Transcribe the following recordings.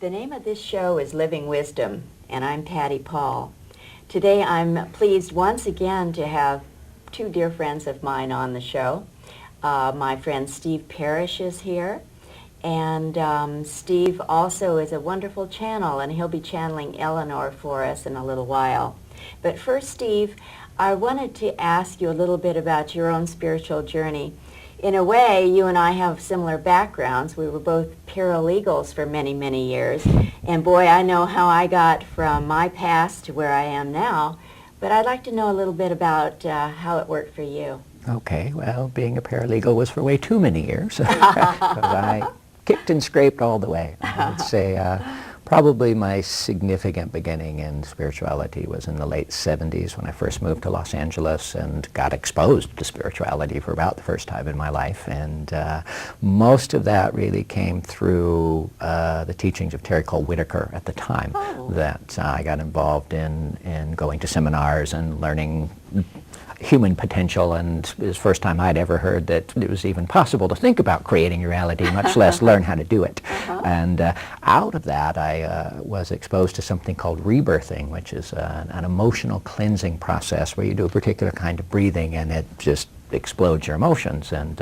The name of this show is Living Wisdom, and I'm Patty Paul. Today I'm pleased once again to have two dear friends of mine on the show. My friend Steve Parrish is here, and Steve also is a wonderful channel, and he'll be channeling Elanor for us in a little while. But first, Steve, I wanted to ask you a little bit about your own spiritual journey. In a way, you and I have similar backgrounds. We were both paralegals for many, many years. And boy, I know how I got from my past to where I am now. But I'd like to know a little bit about how it worked for you. Okay, well, being a paralegal was for way too many years. 'Cause I kicked and scraped all the way. I would say probably my significant beginning in spirituality was in the late 70s when I first moved to Los Angeles and got exposed to spirituality for about the first time in my life. And most of that really came through the teachings of Terry Cole Whitaker at the time. That I got involved in going to seminars and learning human potential, and it was the first time I'd ever heard that it was even possible to think about creating reality, much less learn how to do it. And out of that I was exposed to something called rebirthing, which is an emotional cleansing process where you do a particular kind of breathing and it just explodes your emotions. And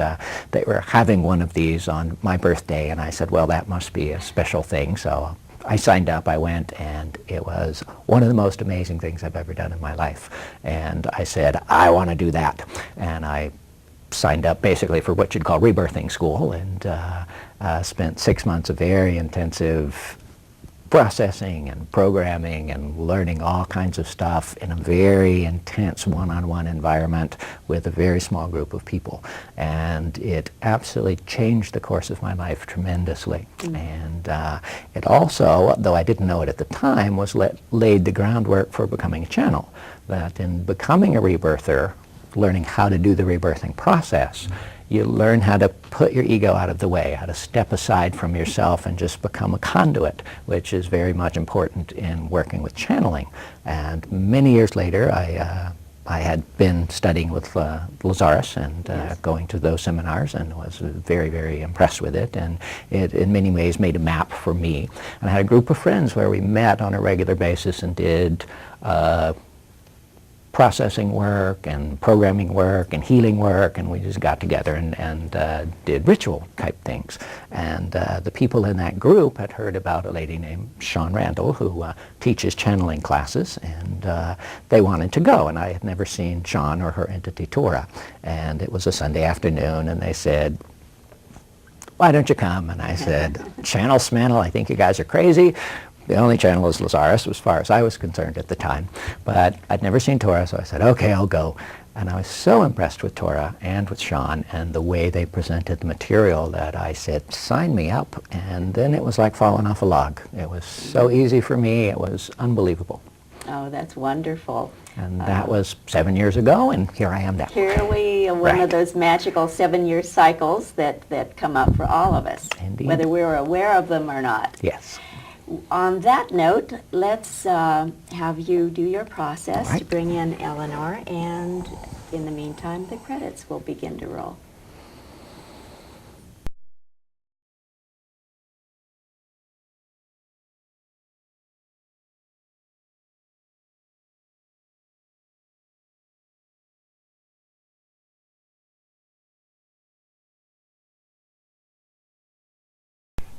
they were having one of these on my birthday, and I said, well, that must be a special thing. So I signed up, I went, and it was one of the most amazing things I've ever done in my life. And I said, I want to do that. And I signed up basically for what you'd call rebirthing school, and spent 6 months of very intensive processing and programming and learning all kinds of stuff in a very intense one-on-one environment with a very small group of people. And it absolutely changed the course of my life tremendously. And it also, though I didn't know it at the time, was laid the groundwork for becoming a channel. That in becoming a rebirther, learning how to do the rebirthing process, you learn how to put your ego out of the way, how to step aside from yourself and just become a conduit, which is very much important in working with channeling. And many years later, I had been studying with Lazarus and going to those seminars, and was very, very impressed with it. And it, in many ways, made a map for me. And I had a group of friends where we met on a regular basis and did processing work and programming work and healing work, and we just got together and did ritual type things. And the people in that group had heard about a lady named Shawn Randall who teaches channeling classes, and they wanted to go, and I had never seen Shawn or her entity Torah. And it was a Sunday afternoon, and they said, why don't you come? And I said, channel smannel, I think you guys are crazy. The only channel was Lazarus, as far as I was concerned at the time. But I'd never seen Torah, so I said, okay, I'll go. And I was so impressed with Torah and with Shawn and the way they presented the material that I said, sign me up. And then it was like falling off a log. It was so easy for me. It was unbelievable. Oh, that's wonderful. And that was 7 years ago, and here I am now. Here we are, one of those magical 7-year cycles that come up for all of us, Indeed. whether we're aware of them or not. Yes. On that note, let's have you do your process to bring in Elanor, and in the meantime, the credits will begin to roll.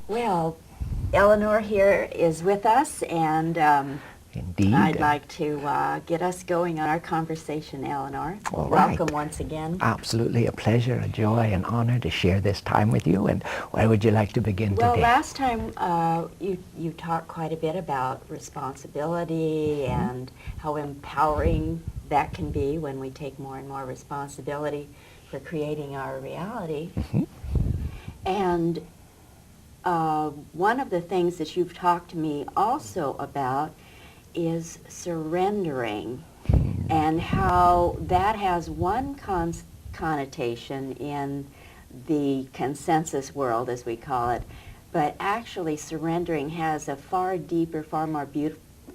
Well, Elanor here is with us, and Indeed. I'd like to get us going on our conversation, Elanor. All right. Welcome once again. Absolutely a pleasure, a joy, an honor to share this time with you. And where would you like to begin Well, today? last time you talked quite a bit about responsibility and how empowering that can be when we take more and more responsibility for creating our reality. And one of the things that you've talked to me also about is surrendering, and how that has one connotation in the consensus world, as we call it, but actually surrendering has a far deeper, far more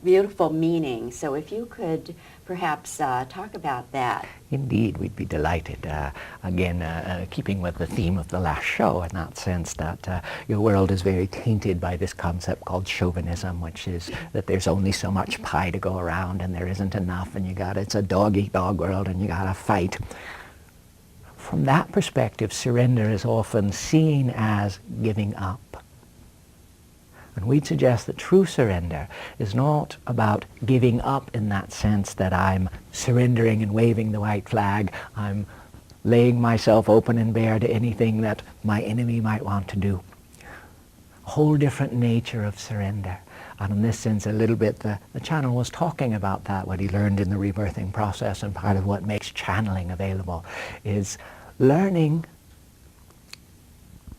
beautiful meaning. So if you could perhaps talk about that. Indeed, we'd be delighted. Again, keeping with the theme of the last show, in that sense that your world is very tainted by this concept called chauvinism, which is that there's only so much pie to go around and there isn't enough, and it's a dog-eat-dog world and you gotta fight. From that perspective, surrender is often seen as giving up. And we'd suggest that true surrender is not about giving up in that sense that I'm surrendering and waving the white flag, I'm laying myself open and bare to anything that my enemy might want to do. A whole different nature of surrender. And in this sense, a little bit, the channel was talking about that, what he learned in the rebirthing process, and part of what makes channeling available is learning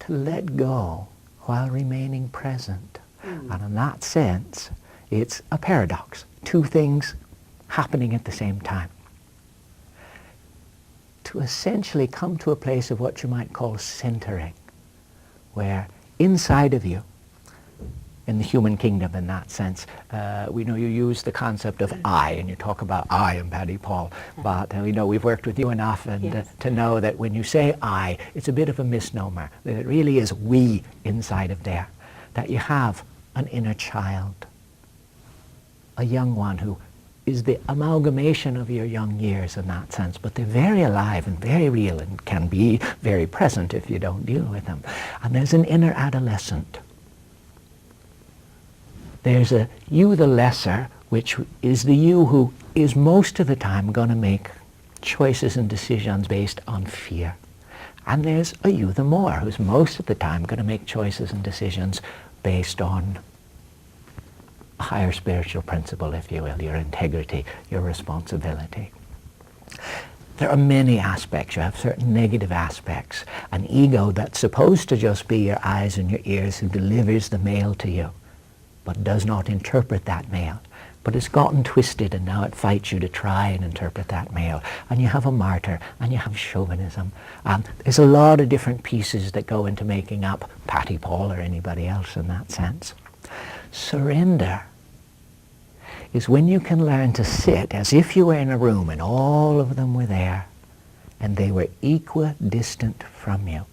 to let go while remaining present. And in that sense, it's a paradox. Two things happening at the same time. To essentially come to a place of what you might call centering, where inside of you, in the human kingdom in that sense, we know you use the concept of I, and you talk about I am Patty Paul, but we know we've worked with you enough and Yes. to know that when you say I, it's a bit of a misnomer, that it really is we inside of there, that you have an inner child, a young one who is the amalgamation of your young years in that sense, but they're very alive and very real and can be very present if you don't deal with them. And there's an inner adolescent. There's a you the lesser, which is the you who is most of the time going to make choices and decisions based on fear. And there's a you the more, who's most of the time going to make choices and decisions based on a higher spiritual principle, if you will, your integrity, your responsibility. There are many aspects. You have certain negative aspects. An ego that's supposed to just be your eyes and your ears who delivers the mail to you, but does not interpret that mail. But it's gotten twisted and now it fights you to try and interpret that mail. And you have a martyr and you have chauvinism. There's a lot of different pieces that go into making up Patty Paul or anybody else in that sense. Surrender is when you can learn to sit as if you were in a room and all of them were there and they were equidistant from you,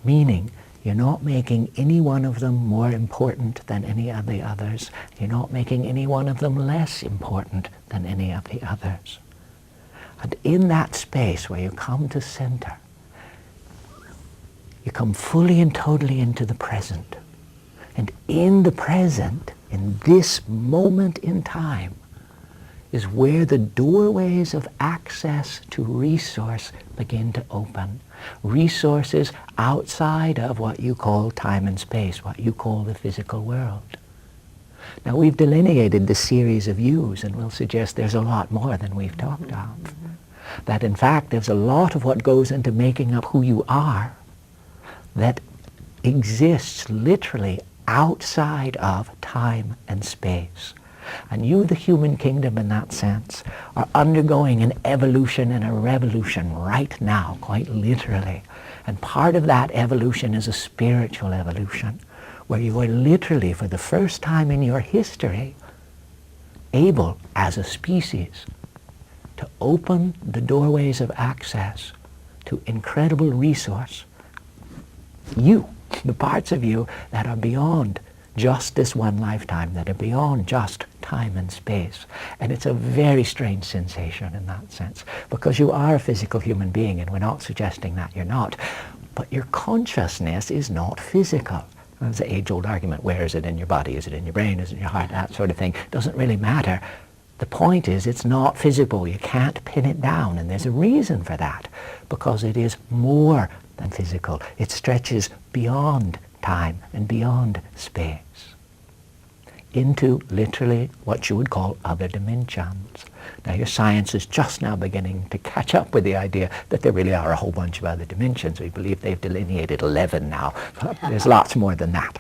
meaning you're not making any one of them more important than any of the others. You're not making any one of them less important than any of the others. And in that space where you come to center, you come fully and totally into the present. And in the present, in this moment in time, is where the doorways of access to resource begin to open. Resources outside of what you call time and space, what you call the physical world. Now we've delineated the series of yous, and we'll suggest there's a lot more than we've talked of. That in fact there's a lot of what goes into making up who you are that exists literally outside of time and space. And you, the human kingdom in that sense, are undergoing an evolution and a revolution right now, quite literally. And part of that evolution is a spiritual evolution, where you are literally, for the first time in your history, able, as a species, to open the doorways of access to incredible resource. You, the parts of you that are beyond just this one lifetime, that are beyond just time and space. And it's a very strange sensation in that sense, because you are a physical human being, and we're not suggesting that you're not. But your consciousness is not physical. There's an age-old argument, where is it in your body? Is it in your brain? Is it in your heart? That sort of thing. Doesn't really matter. The point is, it's not physical. You can't pin it down, and there's a reason for that, because it is more than physical. It stretches beyond time and beyond space into literally what you would call other dimensions. Now your science is just now beginning to catch up with the idea that there really are a whole bunch of other dimensions. We believe they've delineated 11 now. There's lots more than that.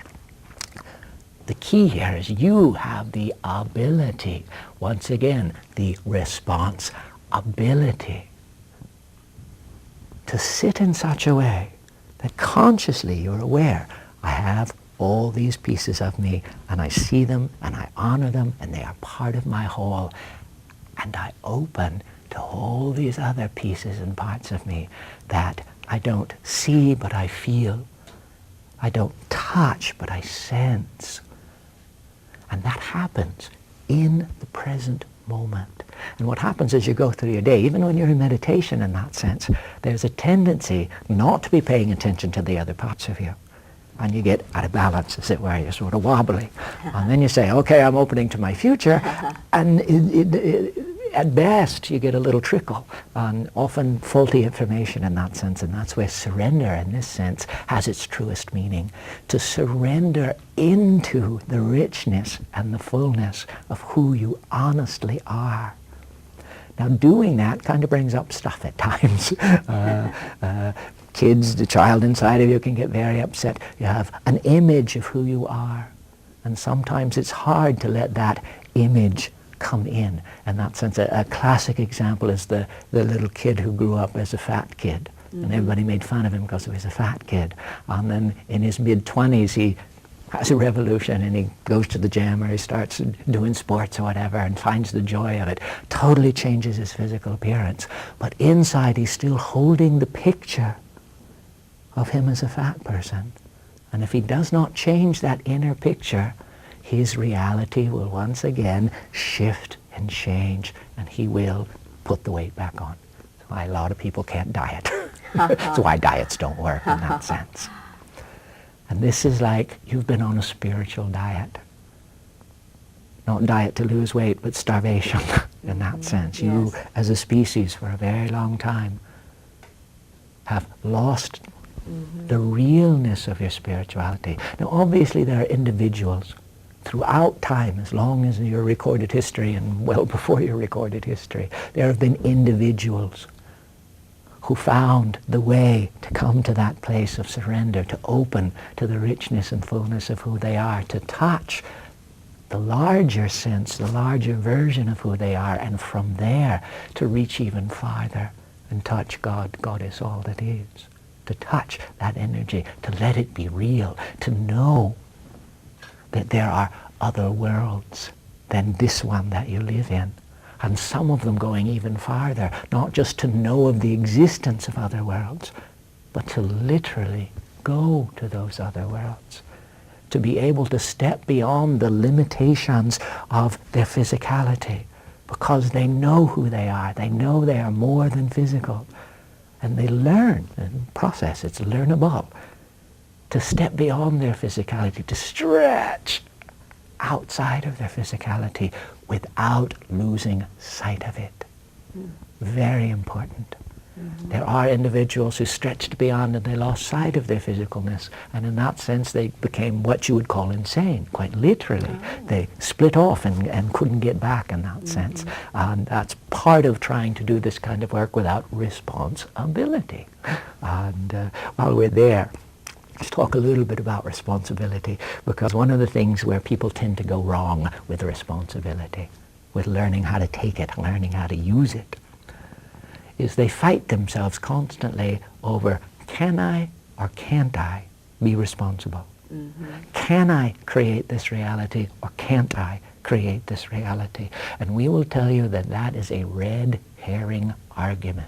The key here is you have the ability, once again, the responsibility to sit in such a way that consciously you're aware, I have all these pieces of me, and I see them, and I honor them, and they are part of my whole. and I open to all these other pieces and parts of me that I don't see but I feel. I don't touch but I sense. And that happens in the present moment. And what happens as you go through your day, even when you're in meditation in that sense, there's a tendency not to be paying attention to the other parts of you. And you get out of balance, as it were, you're sort of wobbly. And then you say, okay, I'm opening to my future. And at best, you get a little trickle on often faulty information in that sense. And that's where surrender, in this sense, has its truest meaning. To surrender into the richness and the fullness of who you honestly are. Now, doing that kind of brings up stuff at times. Kids, the child inside of you can get very upset. You have an image of who you are. And sometimes it's hard to let that image come in. In that sense, a classic example is the little kid who grew up as a fat kid. Mm-hmm. And everybody made fun of him because he was a fat kid. And then in his mid-20s, he has a revolution and he goes to the gym or he starts doing sports or whatever and finds the joy of it. Totally changes his physical appearance. But inside, he's still holding the picture of him as a fat person. And if he does not change that inner picture, his reality will once again shift and change, and he will put the weight back on. That's why a lot of people can't diet. That's why diets don't work in that sense. And this is like you've been on a spiritual diet. Not diet to lose weight, but starvation in that sense. Yes. You, as a species, for a very long time, have lost the realness of your spirituality. Now, obviously, there are individuals throughout time, as long as your recorded history and well before your recorded history, there have been individuals who found the way to come to that place of surrender, to open to the richness and fullness of who they are, to touch the larger sense, the larger version of who they are, and from there to reach even farther and touch God. God is all that is. To touch that energy, to let it be real, to know that there are other worlds than this one that you live in. And some of them going even farther, not just to know of the existence of other worlds, but to literally go to those other worlds. To be able to step beyond the limitations of their physicality, because they know who they are. They know they are more than physical. And they learn, and process, it's learnable, to step beyond their physicality, to stretch outside of their physicality without losing sight of it. Very important. There are individuals who stretched beyond and they lost sight of their physicalness, and in that sense they became what you would call insane, quite literally. They split off and couldn't get back in that sense. And that's part of trying to do this kind of work without responsibility. And while we're there, let's talk a little bit about responsibility, because one of the things where people tend to go wrong with responsibility, with learning how to take it, learning how to use it, is they fight themselves constantly over, can I or can't I be responsible? Can I create this reality or can't I create this reality? And we will tell you that that is a red herring argument.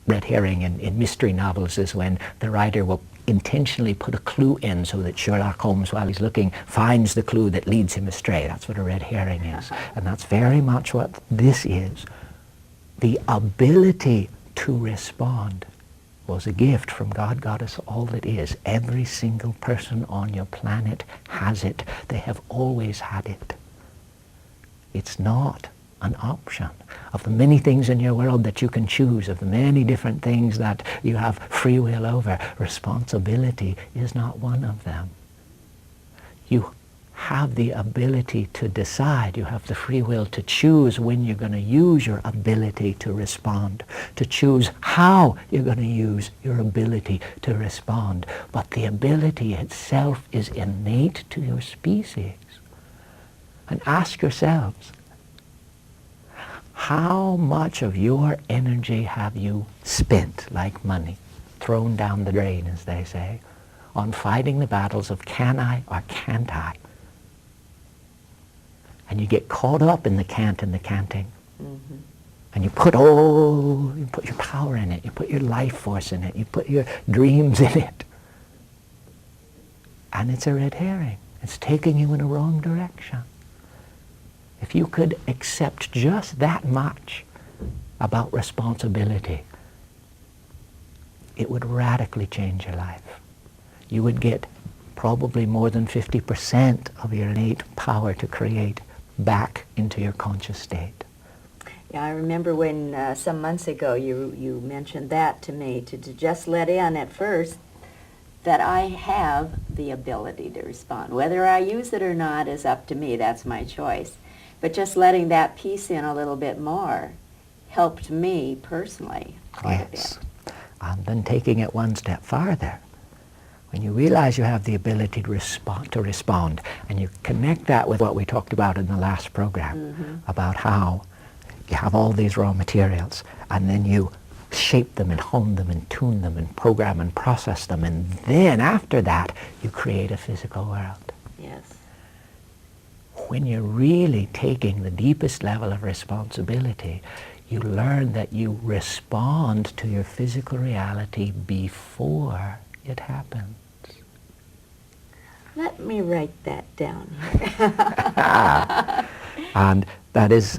Red herring in mystery novels is when the writer will intentionally put a clue in so that Sherlock Holmes, while he's looking, finds the clue that leads him astray. That's what a red herring is. And that's very much what this is. The ability to respond was a gift from God. God is all that is. Every single person on your planet has it. They have always had it. It's not an option. Of the many things in your world that you can choose, of the many different things that you have free will over, responsibility is not one of them. You have the ability to decide. You have the free will to choose when you're going to use your ability to respond, to choose how you're going to use your ability to respond. But the ability itself is innate to your species. And ask yourselves, how much of your energy have you spent, like money, thrown down the drain, as they say, on fighting the battles of can I or can't I? And you get caught up in the can't and the canting. Mm-hmm. And you put your power in it, you put your life force in it, you put your dreams in it. And it's a red herring. It's taking you in a wrong direction. If you could accept just that much about responsibility, it would radically change your life. You would get probably more than 50% of your innate power to create back into your conscious state. Yeah, I remember when some months ago you mentioned that to me, to just let in at first that I have the ability to respond. Whether I use it or not is up to me. That's my choice. But just letting that piece in a little bit more helped me personally quite a bit. And then taking it one step farther, when you realize you have the ability to respond, and you connect that with what we talked about in the last program, about how you have all these raw materials, and then you shape them and hone them and tune them and program and process them, and then after that you create a physical world. Yes. When you're really taking the deepest level of responsibility, you learn that you respond to your physical reality before it happens. Let me write that down. And that is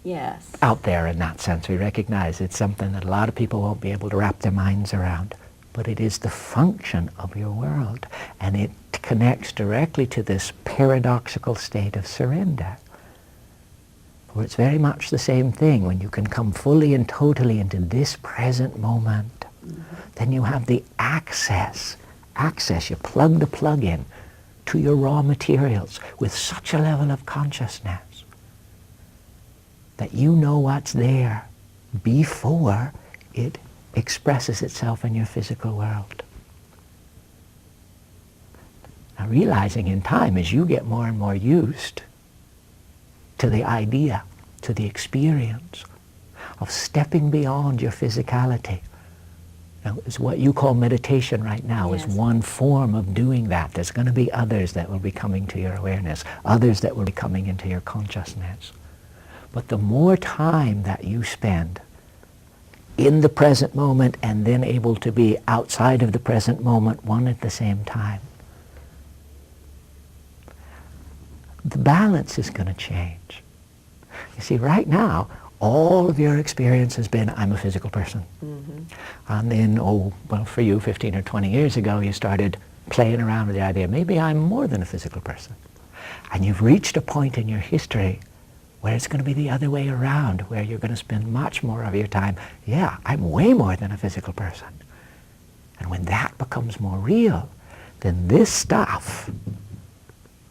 Yes. out there in that sense. We recognize it's something that a lot of people won't be able to wrap their minds around. But it is the function of your world. And it connects directly to this paradoxical state of surrender. For it's very much the same thing. When you can come fully and totally into this present moment, then you have the access. You plug the plug in to your raw materials with such a level of consciousness that you know what's there before it expresses itself in your physical world. Now, realizing in time, as you get more and more used to the idea, to the experience of stepping beyond your physicality. Now, is what you call meditation right now is one form of doing that. There's going to be others that will be coming to your awareness, others that will be coming into your consciousness. But the more time that you spend in the present moment and then able to be outside of the present moment, one at the same time, the balance is going to change. You see, right now, all of your experience has been, I'm a physical person. And then, for you, 15 or 20 years ago, you started playing around with the idea, maybe I'm more than a physical person. And you've reached a point in your history where it's going to be the other way around, where you're going to spend much more of your time, I'm way more than a physical person. And when that becomes more real, then this stuff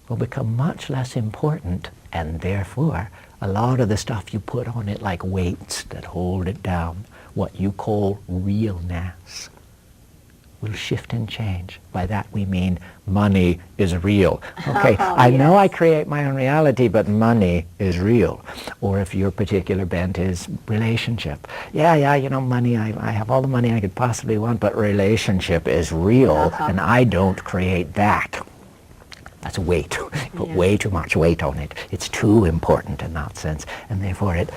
will become much less important, and therefore a lot of the stuff you put on it like weights that hold it down, what you call realness, will shift and change. By that we mean money is real. Okay, I know I create my own reality, but money is real. Or if your particular bent is relationship. Money, I have all the money I could possibly want, but relationship is real, and I don't create that. That's weight. Put way too much weight on it. It's too important in that sense, and therefore it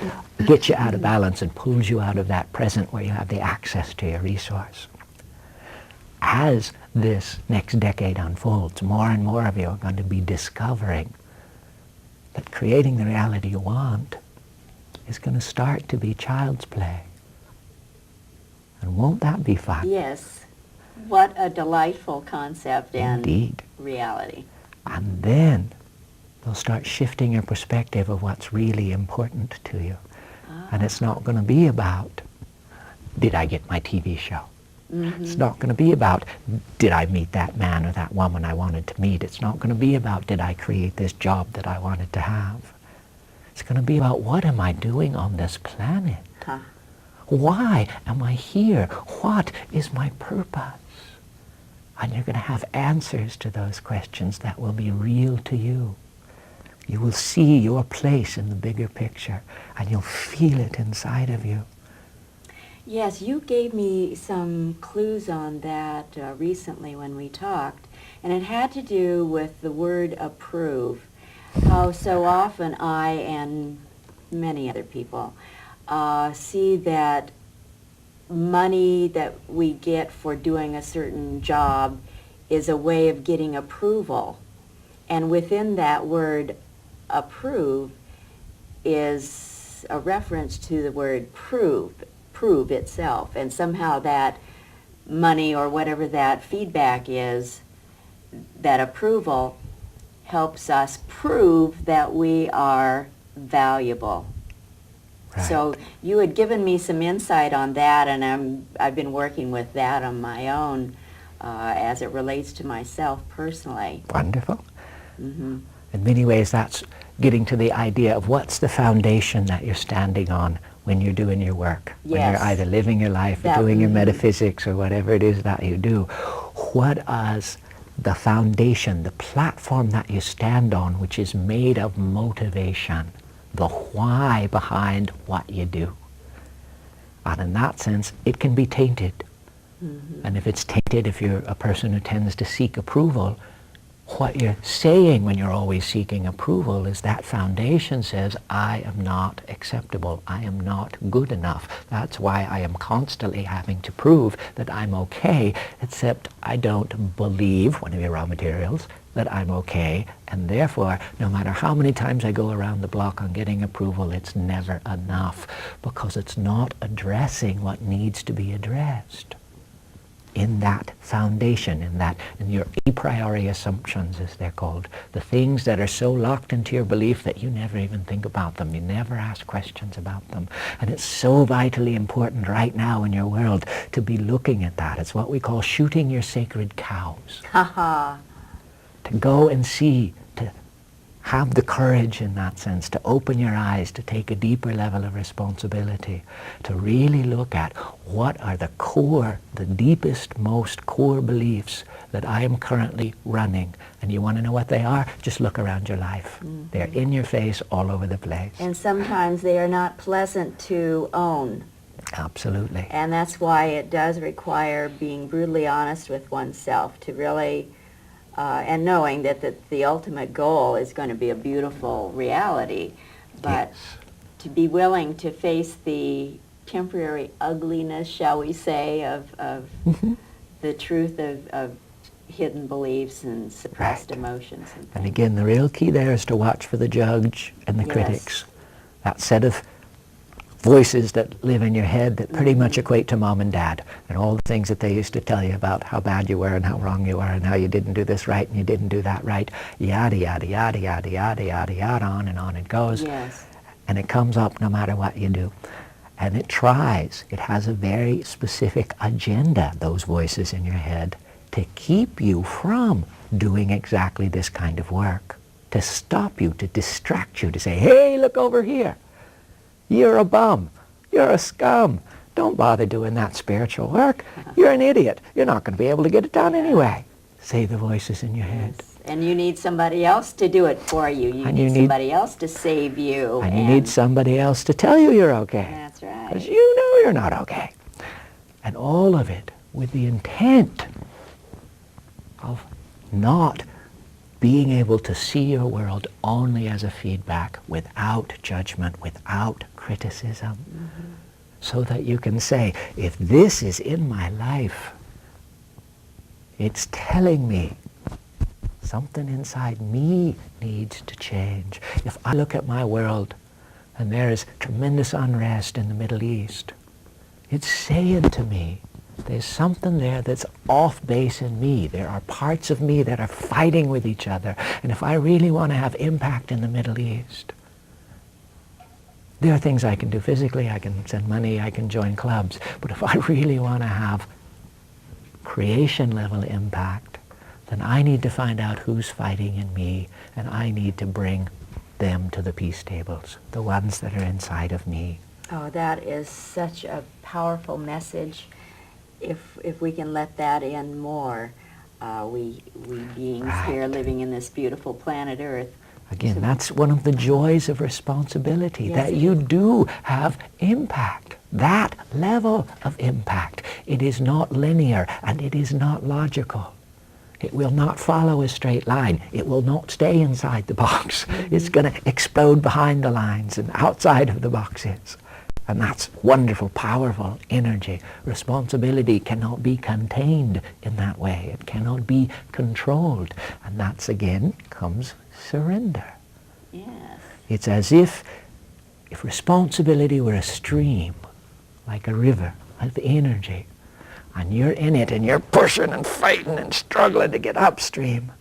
gets you out of balance and pulls you out of that present where you have the access to your resource. As this next decade unfolds, more and more of you are going to be discovering that creating the reality you want is going to start to be child's play. And won't that be fun? Yes. What a delightful concept and Indeed. reality. And then they'll start shifting your perspective of what's really important to you. And it's not going to be about, did I get my TV show? It's not going to be about, did I meet that man or that woman I wanted to meet? It's not going to be about, did I create this job that I wanted to have? It's going to be about, what am I doing on this planet? Why am I here? What is my purpose? And you're going to have answers to those questions that will be real to you. You will see your place in the bigger picture, and you'll feel it inside of you. Yes, you gave me some clues on that recently when we talked, and it had to do with the word approve. Oh, so often I and many other people see that money that we get for doing a certain job is a way of getting approval. And within that word approve is a reference to the word prove itself. And somehow that money or whatever that feedback is, that approval, helps us prove that we are valuable. Right. So you had given me some insight on that, and I've been working with that on my own as it relates to myself personally. Wonderful. Mm-hmm. In many ways, that's getting to the idea of what's the foundation that you're standing on when you're doing your work, when Yes. you're either living your life or doing your metaphysics or whatever it is that you do. What is the foundation, the platform that you stand on, which is made of motivation, the why behind what you do? And in that sense, it can be tainted. Mm-hmm. And if it's tainted, if you're a person who tends to seek approval, what you're saying when you're always seeking approval is that foundation says, I am not acceptable. I am not good enough. That's why I am constantly having to prove that I'm okay, except I don't believe, one of your raw materials, that I'm okay. And therefore, no matter how many times I go around the block on getting approval, it's never enough, because it's not addressing what needs to be addressed. In that foundation, in your a priori assumptions, as they're called, the things that are so locked into your belief that you never even think about them, you never ask questions about them. And it's so vitally important right now in your world to be looking at that. It's what we call shooting your sacred cows. Haha. To go and see, to have the courage in that sense, to open your eyes, to take a deeper level of responsibility, to really look at what are the core, the deepest, most core beliefs that I am currently running. And you want to know what they are? Just look around your life. Mm-hmm. They're in your face all over the place. And sometimes they are not pleasant to own. Absolutely. And that's why it does require being brutally honest with oneself to really and knowing that the ultimate goal is going to be a beautiful reality, but yes. To be willing to face the temporary ugliness, shall we say, of mm-hmm. the truth of hidden beliefs and suppressed emotions. And again, the real key there is to watch for the judge and the critics. That set of voices that live in your head that pretty much equate to mom and dad, and all the things that they used to tell you about how bad you were and how wrong you are and how you didn't do this right and you didn't do that right, yada, yada, yada, yada, yada, yada, yada, on it goes. Yes. And it comes up no matter what you do. And it tries. It has a very specific agenda, those voices in your head, to keep you from doing exactly this kind of work, to stop you, to distract you, to say, hey, look over here. You're a bum. You're a scum. Don't bother doing that spiritual work. You're an idiot. You're not going to be able to get it done anyway. Say the voices in your head. And you need somebody else to do it for you. You need somebody else to save you. And you need somebody else to tell you you're okay. That's right. Because you know you're not okay. And all of it with the intent of not being able to see your world only as a feedback, without judgment, without criticism, so that you can say, if this is in my life, it's telling me something inside me needs to change. If I look at my world and there is tremendous unrest in the Middle East, it's saying to me, there's something there that's off base in me. There are parts of me that are fighting with each other. And if I really want to have impact in the Middle East, there are things I can do physically. I can send money. I can join clubs. But if I really want to have creation level impact, then I need to find out who's fighting in me, and I need to bring them to the peace tables, the ones that are inside of me. Oh, that is such a powerful message. If we can let that in more, we beings here living in this beautiful planet Earth. Again, that's one of the joys of responsibility, that you do have impact, that level of impact. It is not linear and it is not logical. It will not follow a straight line. It will not stay inside the box. It's going to explode behind the lines and outside of the boxes. And that's wonderful, powerful energy. Responsibility cannot be contained in that way. It cannot be controlled. And that's, again, comes surrender. Yes. It's as if responsibility were a stream, like a river, like the energy, and you're in it and you're pushing and fighting and struggling to get upstream.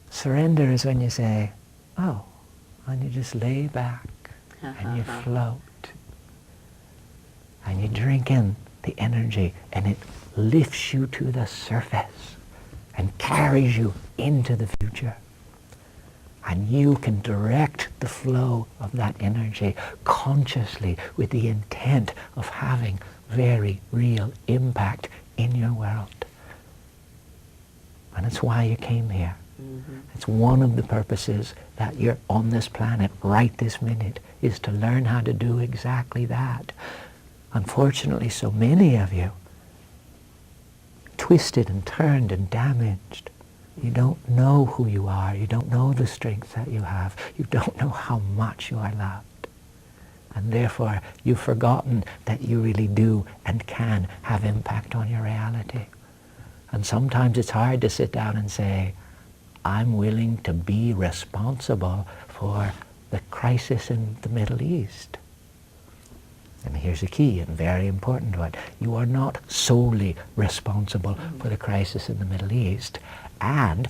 Surrender is when you say, oh, and you just lay back and you float. And you drink in the energy, and it lifts you to the surface and carries you into the future. And you can direct the flow of that energy consciously with the intent of having very real impact in your world. And it's why you came here. Mm-hmm. It's one of the purposes that you're on this planet right this minute, is to learn how to do exactly that. Unfortunately, so many of you, twisted and turned and damaged. You don't know who you are. You don't know the strength that you have. You don't know how much you are loved. And therefore, you've forgotten that you really do and can have impact on your reality. And sometimes it's hard to sit down and say, I'm willing to be responsible for the crisis in the Middle East. And here's a key and very important one. You are not solely responsible for the crisis in the Middle East. And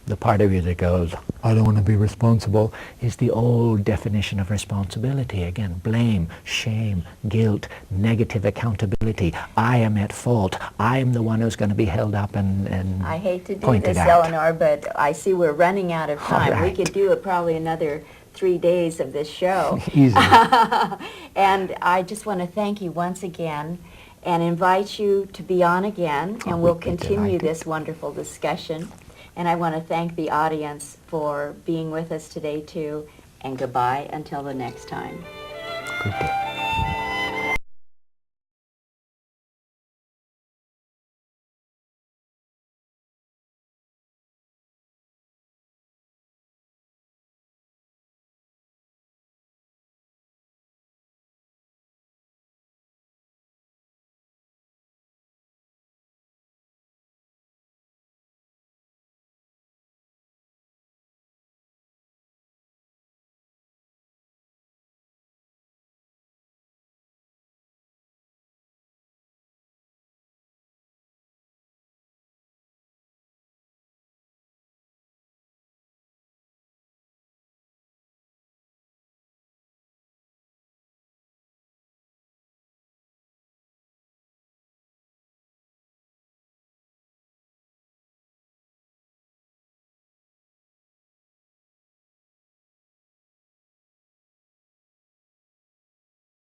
the part of you that goes, I don't want to be responsible, is the old definition of responsibility. Again, blame, shame, guilt, negative accountability. I am at fault. I am the one who's going to be held up and I hate to do pointed this, at. Elanor, but I see we're running out of time. All right. We could do it probably another 3 days of this show. Easy. And I just want to thank you once again and invite you to be on again, and we'll continue this wonderful discussion. And I want to thank the audience for being with us today too, and goodbye until the next time. Good day.